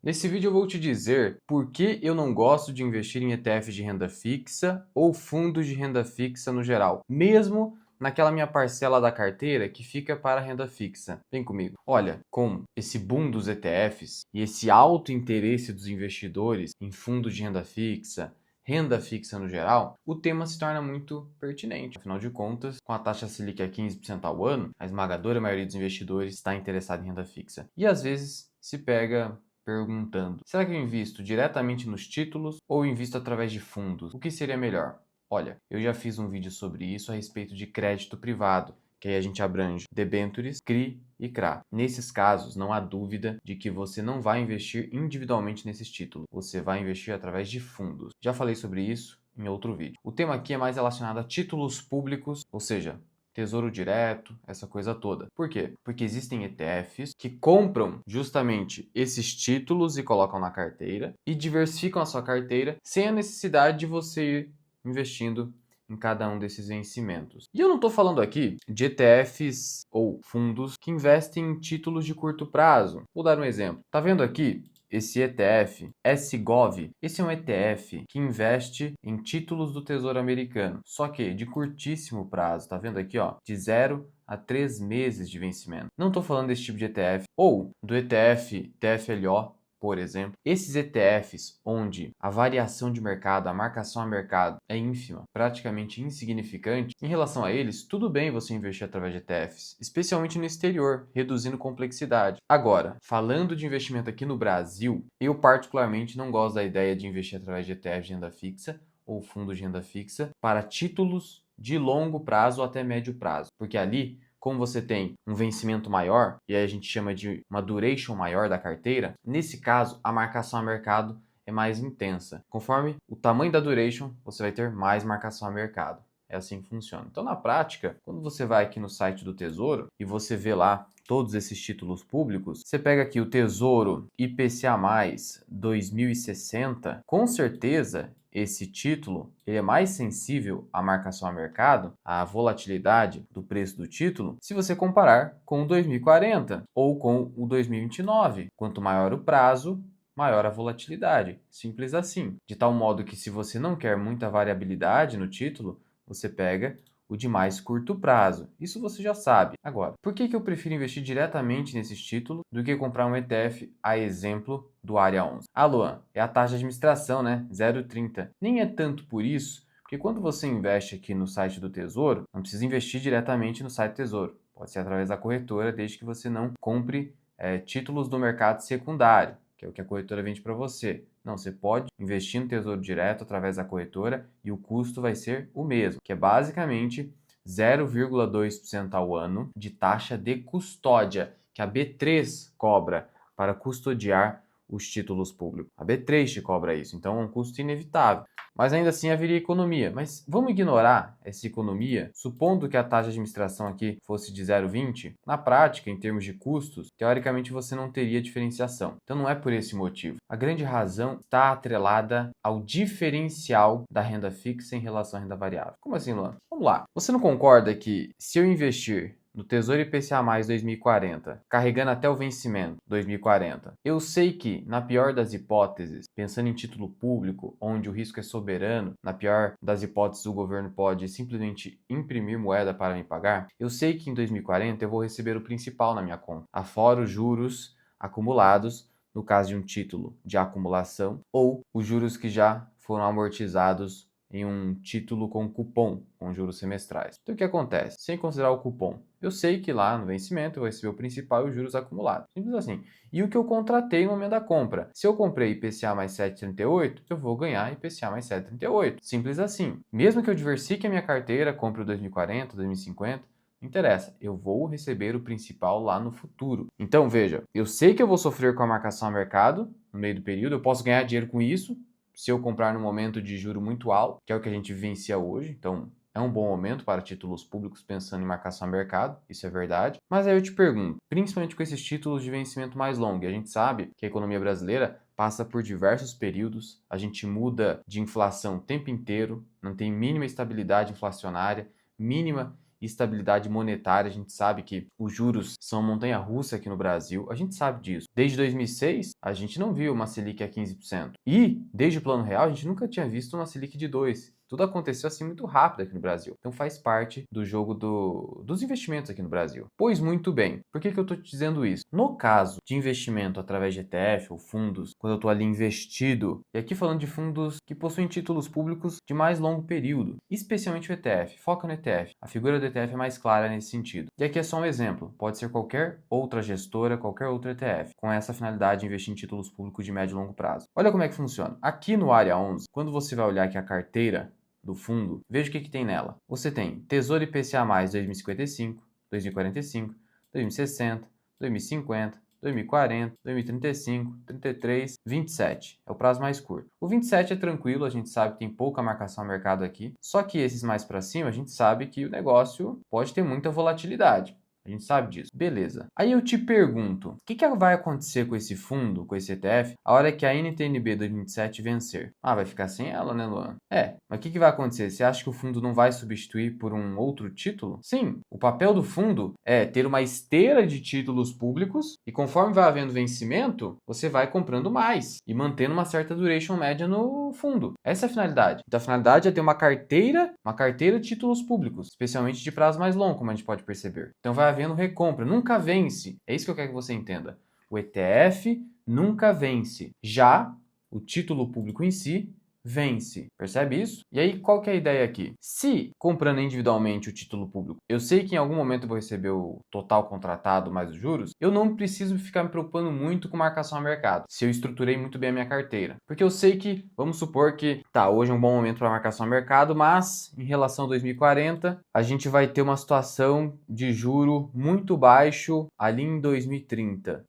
Nesse vídeo eu vou te dizer por que eu não gosto de investir em ETFs de renda fixa ou fundos de renda fixa no geral, mesmo naquela minha parcela da carteira que fica para renda fixa. Vem comigo. Olha, com esse boom dos ETFs e esse alto interesse dos investidores em fundos de renda fixa no geral, o tema se torna muito pertinente. Afinal de contas, com a taxa Selic a 15% ao ano, a esmagadora maioria dos investidores está interessada em renda fixa. E às vezes se pega perguntando: será que eu invisto diretamente nos títulos ou invisto através de fundos? O que seria melhor? Olha, eu já fiz um vídeo sobre isso a respeito de crédito privado, que aí a gente abrange debêntures, CRI e CRA. Nesses casos, não há dúvida de que você não vai investir individualmente nesses títulos, você vai investir através de fundos. Já falei sobre isso em outro vídeo. O tema aqui é mais relacionado a títulos públicos, ou seja, Tesouro Direto, essa coisa toda. Por quê? Porque existem ETFs que compram justamente esses títulos e colocam na carteira e diversificam a sua carteira sem a necessidade de você ir investindo em cada um desses vencimentos. E eu não estou falando aqui de ETFs ou fundos que investem em títulos de curto prazo. Vou dar um exemplo. Tá vendo aqui? Esse ETF, SGOV, esse é um ETF que investe em títulos do Tesouro Americano, só que de curtíssimo prazo, tá vendo aqui, ó, de 0 a 3 meses de vencimento. Não estou falando desse tipo de ETF ou do ETF TFLO, por exemplo. Esses ETFs onde a variação de mercado, a marcação a mercado é ínfima, praticamente insignificante, em relação a eles, tudo bem você investir através de ETFs, especialmente no exterior, reduzindo complexidade. Agora, falando de investimento aqui no Brasil, eu particularmente não gosto da ideia de investir através de ETFs de renda fixa ou fundos de renda fixa para títulos de longo prazo ou até médio prazo, porque ali, como você tem um vencimento maior, e aí a gente chama de uma duration maior da carteira, nesse caso a marcação a mercado é mais intensa. Conforme o tamanho da duration, você vai ter mais marcação a mercado. É assim que funciona. Então, na prática, quando você vai aqui no site do Tesouro e você vê lá todos esses títulos públicos, você pega aqui o Tesouro IPCA+ 2060, com certeza esse título ele é mais sensível à marcação a mercado, à volatilidade do preço do título, se você comparar com o 2040 ou com o 2029. Quanto maior o prazo, maior a volatilidade. Simples assim. De tal modo que se você não quer muita variabilidade no título, você pega o de mais curto prazo. Isso você já sabe. Agora, por que eu prefiro investir diretamente nesses títulos do que comprar um ETF, a exemplo do Área 11? Ah, Luan, é a taxa de administração, né? 0,30. Nem é tanto por isso, porque quando você investe aqui no site do Tesouro, não precisa investir diretamente no site do Tesouro. Pode ser através da corretora, desde que você não compre títulos do mercado secundário, que é o que a corretora vende para você. Não, você pode investir no Tesouro Direto através da corretora e o custo vai ser o mesmo, que é basicamente 0,2% ao ano de taxa de custódia que a B3 cobra para custodiar os títulos públicos. A B3 te cobra isso, então é um custo inevitável. Mas ainda assim haveria economia. Mas vamos ignorar essa economia, supondo que a taxa de administração aqui fosse de 0,20. Na prática, em termos de custos, teoricamente você não teria diferenciação. Então não é por esse motivo. A grande razão está atrelada ao diferencial da renda fixa em relação à renda variável. Como assim, Luan? Vamos lá. Você não concorda que se eu investir no Tesouro IPCA+ 2040, carregando até o vencimento 2040. Eu sei que, na pior das hipóteses, pensando em título público, onde o risco é soberano, na pior das hipóteses o governo pode simplesmente imprimir moeda para me pagar, eu sei que em 2040 eu vou receber o principal na minha conta, afora os juros acumulados, no caso de um título de acumulação, ou os juros que já foram amortizados em um título com cupom, com juros semestrais. Então o que acontece? Sem considerar o cupom, eu sei que lá no vencimento eu vou receber o principal e os juros acumulados. Simples assim. E o que eu contratei no momento da compra. Se eu comprei IPCA mais 7,38, eu vou ganhar IPCA mais 7,38. Simples assim. Mesmo que eu diversifique a minha carteira, compre o 2040, 2050, não interessa, eu vou receber o principal lá no futuro. Então veja, eu sei que eu vou sofrer com a marcação a mercado no meio do período, eu posso ganhar dinheiro com isso, se eu comprar no momento de juro muito alto, que é o que a gente vivencia hoje, então é um bom momento para títulos públicos pensando em marcação a mercado, isso é verdade. Mas aí eu te pergunto, principalmente com esses títulos de vencimento mais longo, a gente sabe que a economia brasileira passa por diversos períodos, a gente muda de inflação o tempo inteiro, não tem mínima estabilidade inflacionária, mínima estabilidade monetária. A gente sabe que os juros são montanha-russa aqui no Brasil. A gente sabe disso. Desde 2006, a gente não viu uma Selic a 15%. E, desde o Plano Real, a gente nunca tinha visto uma Selic de 2%. Tudo aconteceu assim muito rápido aqui no Brasil. Então faz parte do jogo dos investimentos aqui no Brasil. Pois muito bem, por que eu estou te dizendo isso? No caso de investimento através de ETF ou fundos, quando eu estou ali investido, e aqui falando de fundos que possuem títulos públicos de mais longo período, especialmente o ETF, foca no ETF. A figura do ETF é mais clara nesse sentido. E aqui é só um exemplo, pode ser qualquer outra gestora, qualquer outro ETF, com essa finalidade de investir em títulos públicos de médio e longo prazo. Olha como é que funciona. Aqui no Área 11, quando você vai olhar aqui a carteira do fundo, veja o que tem nela. Você tem Tesouro IPCA+, 2055, 2045, 2060, 2050, 2040, 2035, 33, 27. É o prazo mais curto. O 27 é tranquilo, a gente sabe que tem pouca marcação a mercado aqui. Só que esses mais para cima, a gente sabe que o negócio pode ter muita volatilidade. A gente sabe disso. Beleza. Aí eu te pergunto, o que vai acontecer com esse fundo, com esse ETF, a hora que a NTN-B 2027 vencer? Ah, vai ficar sem ela, né, Luan? Mas o que vai acontecer? Você acha que o fundo não vai substituir por um outro título? Sim, o papel do fundo é ter uma esteira de títulos públicos e conforme vai havendo vencimento, você vai comprando mais e mantendo uma certa duration média no fundo. Essa é a finalidade. Então a finalidade é ter uma carteira de títulos públicos, especialmente de prazo mais longo, como a gente pode perceber. Então vai havendo recompra, nunca vence. É isso que eu quero que você entenda. O ETF nunca vence. Já o título público em si vence. Percebe isso? E aí, qual que é a ideia aqui? Se comprando individualmente o título público, eu sei que em algum momento eu vou receber o total contratado mais os juros, eu não preciso ficar me preocupando muito com marcação a mercado, se eu estruturei muito bem a minha carteira. Porque eu sei que, vamos supor que, hoje é um bom momento para marcação a mercado, mas em relação a 2040, a gente vai ter uma situação de juro muito baixo ali em 2030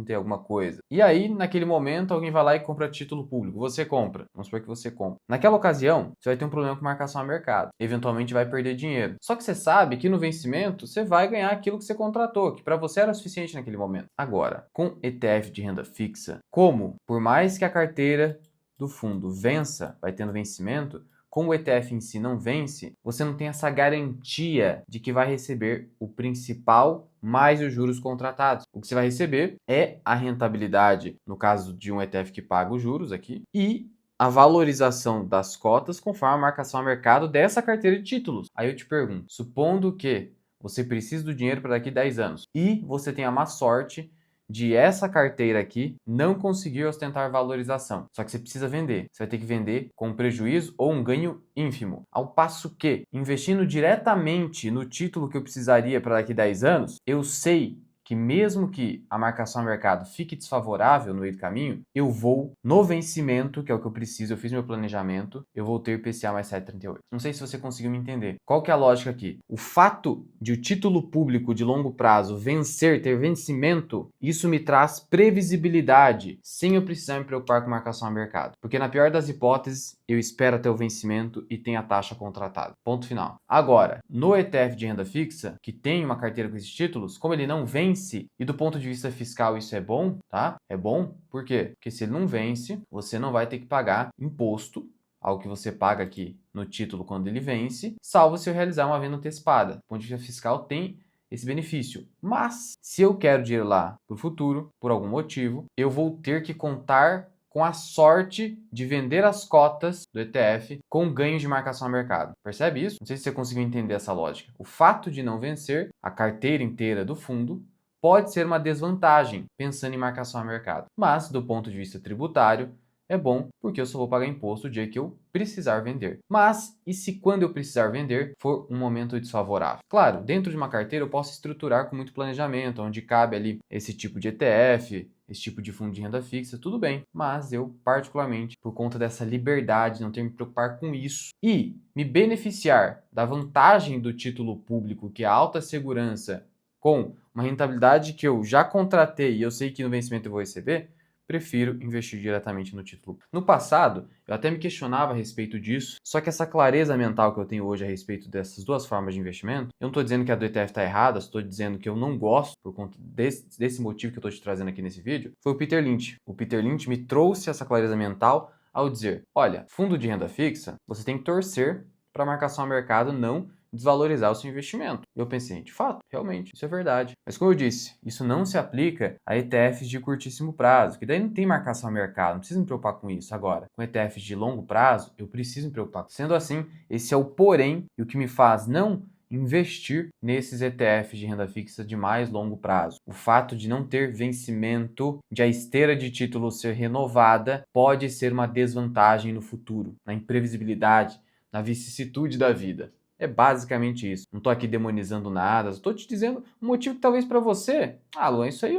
e alguma coisa. E aí, naquele momento, alguém vai lá e compra título público. Você compra. Vamos supor que você compra. Naquela ocasião, você vai ter um problema com marcação a mercado. Eventualmente vai perder dinheiro. Só que você sabe que no vencimento, você vai ganhar aquilo que você contratou, que para você era suficiente naquele momento. Agora, com ETF de renda fixa, por mais que a carteira do fundo vença, vai tendo vencimento, como o ETF em si não vence, você não tem essa garantia de que vai receber o principal mais os juros contratados. O que você vai receber é a rentabilidade, no caso de um ETF que paga os juros aqui, e a valorização das cotas conforme a marcação a mercado dessa carteira de títulos. Aí eu te pergunto, supondo que você precisa do dinheiro para daqui 10 anos e você tem a má sorte de essa carteira aqui não conseguir ostentar valorização. Só que você precisa vender. Você vai ter que vender com um prejuízo ou um ganho ínfimo. Ao passo que, investindo diretamente no título que eu precisaria para daqui 10 anos, eu sei que mesmo que a marcação a mercado fique desfavorável no meio do caminho, eu vou no vencimento, que é o que eu preciso, eu fiz meu planejamento, eu vou ter IPCA mais 7,38. Não sei se você conseguiu me entender. Qual que é a lógica aqui? O fato de o título público de longo prazo vencer, ter vencimento, isso me traz previsibilidade, sem eu precisar me preocupar com marcação a mercado. Porque na pior das hipóteses, eu espero até o vencimento e tenho a taxa contratada. Ponto final. Agora, no ETF de renda fixa, que tem uma carteira com esses títulos, como ele não vence, e do ponto de vista fiscal isso é bom, tá? É bom, por quê? Porque se ele não vence, você não vai ter que pagar imposto ao que você paga aqui no título quando ele vence, salvo se eu realizar uma venda antecipada. Do ponto de vista fiscal tem esse benefício. Mas, se eu quero dinheiro lá para o futuro, por algum motivo, eu vou ter que contar com a sorte de vender as cotas do ETF com ganhos de marcação a mercado. Percebe isso? Não sei se você conseguiu entender essa lógica. O fato de não vencer a carteira inteira do fundo pode ser uma desvantagem, pensando em marcação a mercado. Mas, do ponto de vista tributário, é bom porque eu só vou pagar imposto o dia que eu precisar vender. Mas, e se quando eu precisar vender for um momento desfavorável? Claro, dentro de uma carteira eu posso estruturar com muito planejamento, onde cabe ali esse tipo de ETF, esse tipo de fundo de renda fixa, tudo bem. Mas eu, particularmente, por conta dessa liberdade, não tenho que me preocupar com isso e me beneficiar da vantagem do título público, que é a alta segurança, com uma rentabilidade que eu já contratei e eu sei que no vencimento eu vou receber, prefiro investir diretamente no título. No passado, eu até me questionava a respeito disso, só que essa clareza mental que eu tenho hoje a respeito dessas duas formas de investimento, eu não estou dizendo que a do ETF está errada, estou dizendo que eu não gosto, por conta desse motivo que eu estou te trazendo aqui nesse vídeo, foi o Peter Lynch. O Peter Lynch me trouxe essa clareza mental ao dizer, olha, fundo de renda fixa, você tem que torcer para a marcação a mercado não desvalorizar o seu investimento. Eu pensei, de fato, realmente, isso é verdade. Mas como eu disse, isso não se aplica a ETFs de curtíssimo prazo, que daí não tem marcação a mercado, não preciso me preocupar com isso agora. Com ETFs de longo prazo, eu preciso me preocupar. Sendo assim, esse é o porém e o que me faz não investir nesses ETFs de renda fixa de mais longo prazo. O fato de não ter vencimento, de a esteira de títulos ser renovada, pode ser uma desvantagem no futuro, na imprevisibilidade, na vicissitude da vida. É basicamente isso. Não tô aqui demonizando nada, estou te dizendo um motivo que talvez para você, Luan, isso aí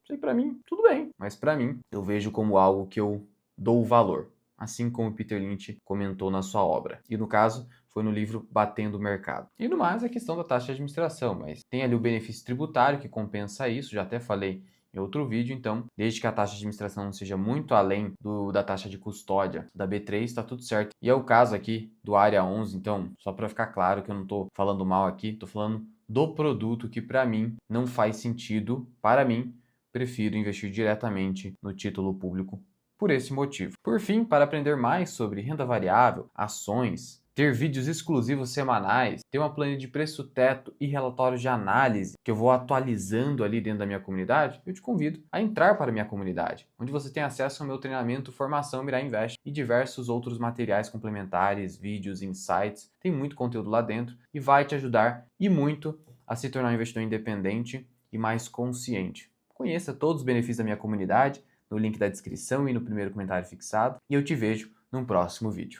sei para mim, tudo bem, mas para mim eu vejo como algo que eu dou valor, assim como o Peter Lynch comentou na sua obra. E no caso, foi no livro Batendo o Mercado. E no mais, a questão da taxa de administração, mas tem ali o benefício tributário que compensa isso, já até falei em outro vídeo, então, desde que a taxa de administração não seja muito além da taxa de custódia da B3, está tudo certo. E é o caso aqui do Área 11, então, só para ficar claro que eu não estou falando mal aqui, estou falando do produto que para mim não faz sentido, para mim, prefiro investir diretamente no título público por esse motivo. Por fim, para aprender mais sobre renda variável, ações, ter vídeos exclusivos semanais, ter uma planilha de preço teto e relatórios de análise que eu vou atualizando ali dentro da minha comunidade, eu te convido a entrar para a minha comunidade, onde você tem acesso ao meu treinamento Formação Mirai Invest e diversos outros materiais complementares, vídeos, insights. Tem muito conteúdo lá dentro e vai te ajudar e muito a se tornar um investidor independente e mais consciente. Conheça todos os benefícios da minha comunidade no link da descrição e no primeiro comentário fixado, e eu te vejo num próximo vídeo.